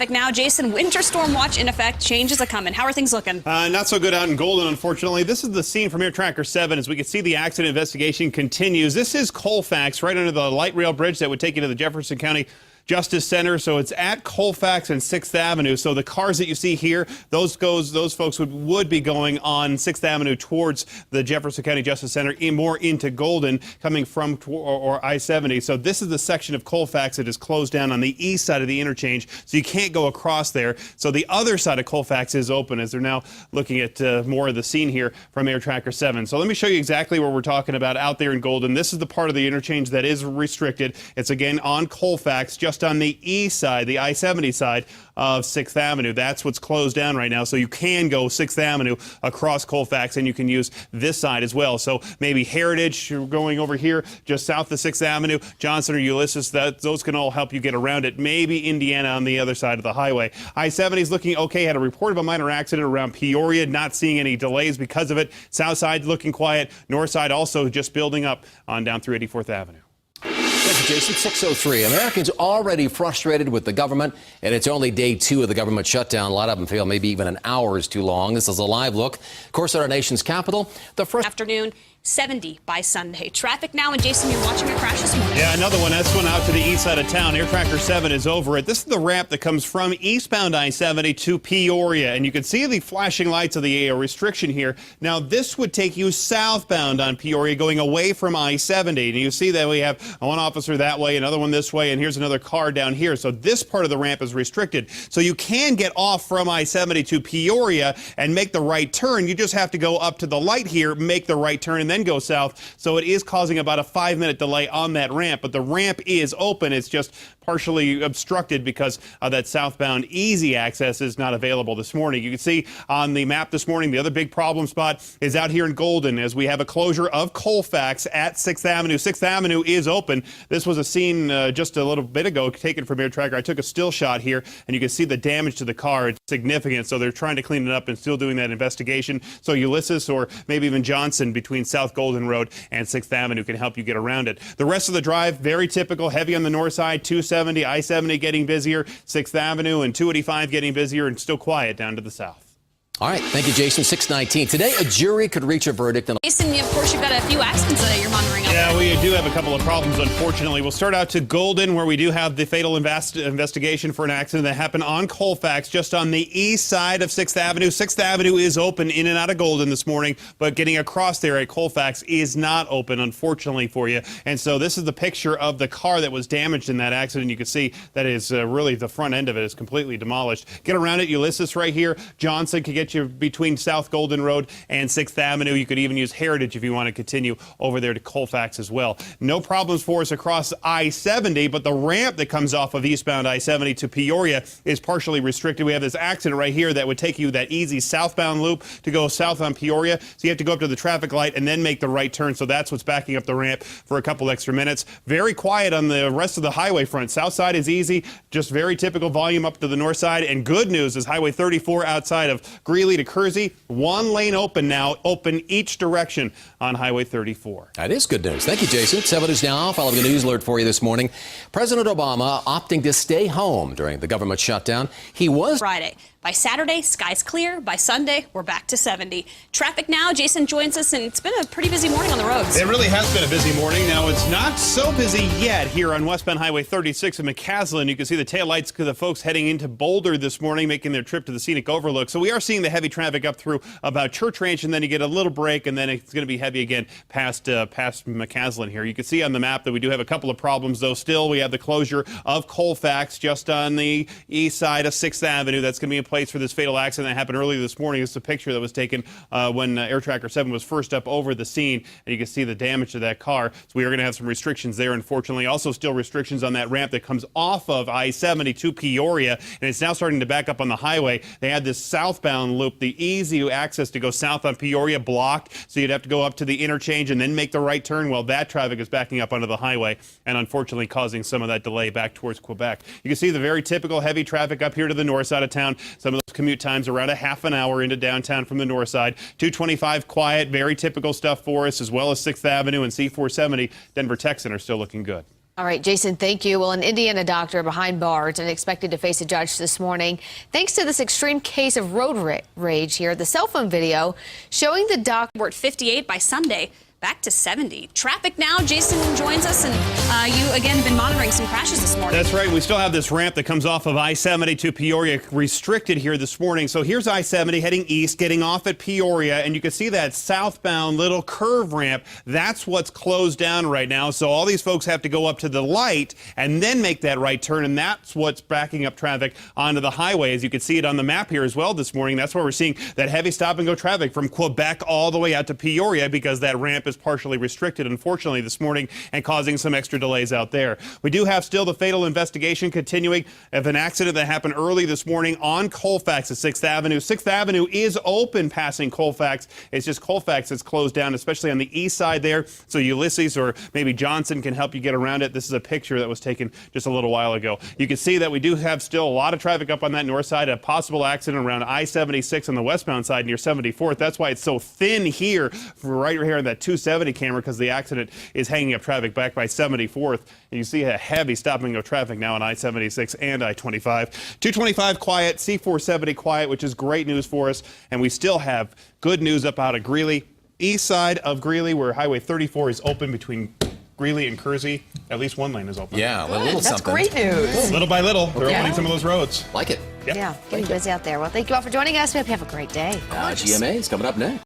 Now, Jayson, winter storm watch in effect. Changes are coming. How are things looking? Not so good out in Golden, unfortunately. This is the scene from Air Tracker 7. As we can see, the accident investigation continues. This is Colfax, right under the light rail bridge that would take you to the Jefferson County Justice Center. So it's at Colfax and 6th Avenue. So the cars that you see here, those folks would be going on 6th Avenue towards the Jefferson County Justice Center, more into Golden, coming from or I-70. So this is the section of Colfax that is closed down on the east side of the interchange. So you can't go across there. So the other side of Colfax is open, as they're now looking at more of the scene here from Air Tracker 7. So let me show you exactly what we're talking about out there in Golden. This is the part of the interchange that is restricted. It's again on Colfax, just on the east side, the I-70 side of 6th Avenue. That's what's closed down right now. So you can go 6th Avenue across Colfax, and you can use this side as well. So maybe Heritage, you're going over here just south of 6th Avenue, Johnson or Ulysses, those can all help you get around it. Maybe Indiana on the other side of the highway. I-70 is looking okay. Had a report of a minor accident around Peoria, not seeing any delays because of it. South side looking quiet. North side also just building up on down through 84th Avenue. Thank you, Jayson. 6:03. Americans already frustrated with the government, and it's only day 2 of the government shutdown. A lot of them feel maybe even an hour is too long. This is a live look. Of course, at our nation's capital, the first afternoon. 70 by Sunday. Traffic now, and Jayson, you're watching a crash this morning. Yeah, another one. This one out to the east side of town. Air Tracker 7 is over it. This is the ramp that comes from eastbound I-70 to Peoria, and you can see the flashing lights of the restriction here. Now, this would take you southbound on Peoria, going away from I-70. And you see that we have one officer that way, another one this way, and here's another car down here. So this part of the ramp is restricted. So you can get off from I-70 to Peoria and make the right turn. You just have to go up to the light here, make the right turn, and then go south. So it is causing about a 5-minute delay on that ramp, but the ramp is open. It's just partially obstructed because that southbound easy access is not available this morning. You can see on the map this morning, the other big problem spot is out here in Golden, as we have a closure of Colfax at 6th Avenue. 6th Avenue is open. This was a scene just a little bit ago taken from Air Tracker. I took a still shot here, and you can see the damage to the car. It's significant, so they're trying to clean it up and still doing that investigation. So Ulysses or maybe even Johnson between South Golden Road and 6th Avenue can help you get around it. The rest of the drive, very typical, heavy on the north side, 270, I-70 getting busier, 6th Avenue and 285 getting busier, and still quiet down to the south. All right. Thank you, Jayson. 6:19. Today, a jury could reach a verdict on... Jayson, of course, you've got a few accidents that you're monitoring. Yeah, we do have a couple of problems, unfortunately. We'll start out to Golden, where we do have the fatal investigation for an accident that happened on Colfax, just on the east side of 6th Avenue. 6th Avenue is open in and out of Golden this morning, but getting across there at Colfax is not open, unfortunately, for you. And so this is the picture of the car that was damaged in that accident. You can see that is really the front end of it is completely demolished. Get around it, Ulysses right here. Johnson could get you between South Golden Road and 6th Avenue. You could even use Heritage if you want to continue over there to Colfax as well. No problems for us across I-70, but the ramp that comes off of eastbound I-70 to Peoria is partially restricted. We have this accident right here that would take you that easy southbound loop to go south on Peoria. So you have to go up to the traffic light and then make the right turn. So that's what's backing up the ramp for a couple extra minutes. Very quiet on the rest of the highway front. South side is easy, just very typical volume up to the north side. And good news is Highway 34 outside of Greeley to Kersey, one lane open now, open each direction on Highway 34. That is good news. Thank you, Jayson. 7 News Now, following a news alert for you this morning. President Obama opting to stay home during the government shutdown. He was Friday. By Saturday, skies clear. By Sunday, we're back to 70. Traffic now. Jayson joins us, and it's been a pretty busy morning on the roads. It really has been a busy morning. Now, it's not so busy yet here on westbound Highway 36 in McCaslin. You can see the taillights of the folks heading into Boulder this morning, making their trip to the scenic overlook. So we are seeing the heavy traffic up through about Church Ranch, and then you get a little break, and then it's going to be heavy again past McCaslin here. You can see on the map that we do have a couple of problems, though. Still, we have the closure of Colfax just on the east side of 6th Avenue. That's going to be in place for this fatal accident that happened earlier this morning. It's a picture that was taken when Air Tracker 7 was first up over the scene, and you can see the damage to that car. So we are going to have some restrictions there, unfortunately. Also still restrictions on that ramp that comes off of I-70 to Peoria, and it's now starting to back up on the highway. They had this southbound loop, the easy access to go south on Peoria, blocked, so you'd have to go up to the interchange and then make the right turn. Well, that traffic is backing up onto the highway and unfortunately causing some of that delay back towards Quebec. You can see the very typical heavy traffic up here to the north side of town. Some of those commute times around a half an hour into downtown from the north side. 225 quiet, very typical stuff for us, as well as 6th Avenue and C470. Denver Tech Center still looking good. All right, Jason, thank you. Well, an Indiana doctor behind bars and expected to face a judge this morning thanks to this extreme case of road rage here. The cell phone video showing the doctor. We're at 58 by Sunday. Back to 70. Traffic now. Jason joins us, and you, again, have been monitoring some crashes this morning. That's right. We still have this ramp that comes off of I-70 to Peoria restricted here this morning. So here's I-70 heading east, getting off at Peoria, and you can see that southbound little curve ramp. That's what's closed down right now. So all these folks have to go up to the light and then make that right turn, and that's what's backing up traffic onto the highway. As you can see it on the map here as well this morning, that's where we're seeing that heavy stop-and-go traffic from Quebec all the way out to Peoria because that ramp is partially restricted, unfortunately, this morning and causing some extra delays out there. We do have still the fatal investigation continuing of an accident that happened early this morning on Colfax at 6th Avenue. 6th Avenue is open passing Colfax. It's just Colfax that's closed down, especially on the east side there. So Ulysses or maybe Johnson can help you get around it. This is a picture that was taken just a little while ago. You can see that we do have still a lot of traffic up on that north side. A possible accident around I-76 on the westbound side near 74th. That's why it's so thin here, right here on that 270 camera, because the accident is hanging up traffic back by 74th. And you see a heavy stop-and-go traffic now on I-76 and I-25. 225 quiet, C-470 quiet, which is great news for us. And we still have good news up out of Greeley. East side of Greeley, where Highway 34 is open between Greeley and Kersey. At least one lane is open. Yeah, a little That's something. great news. Little by little, they're opening some of those roads. Like it. Yep. Yeah, getting busy out there. Well, thank you all for joining us. We hope you have a great day. GMA is coming up next.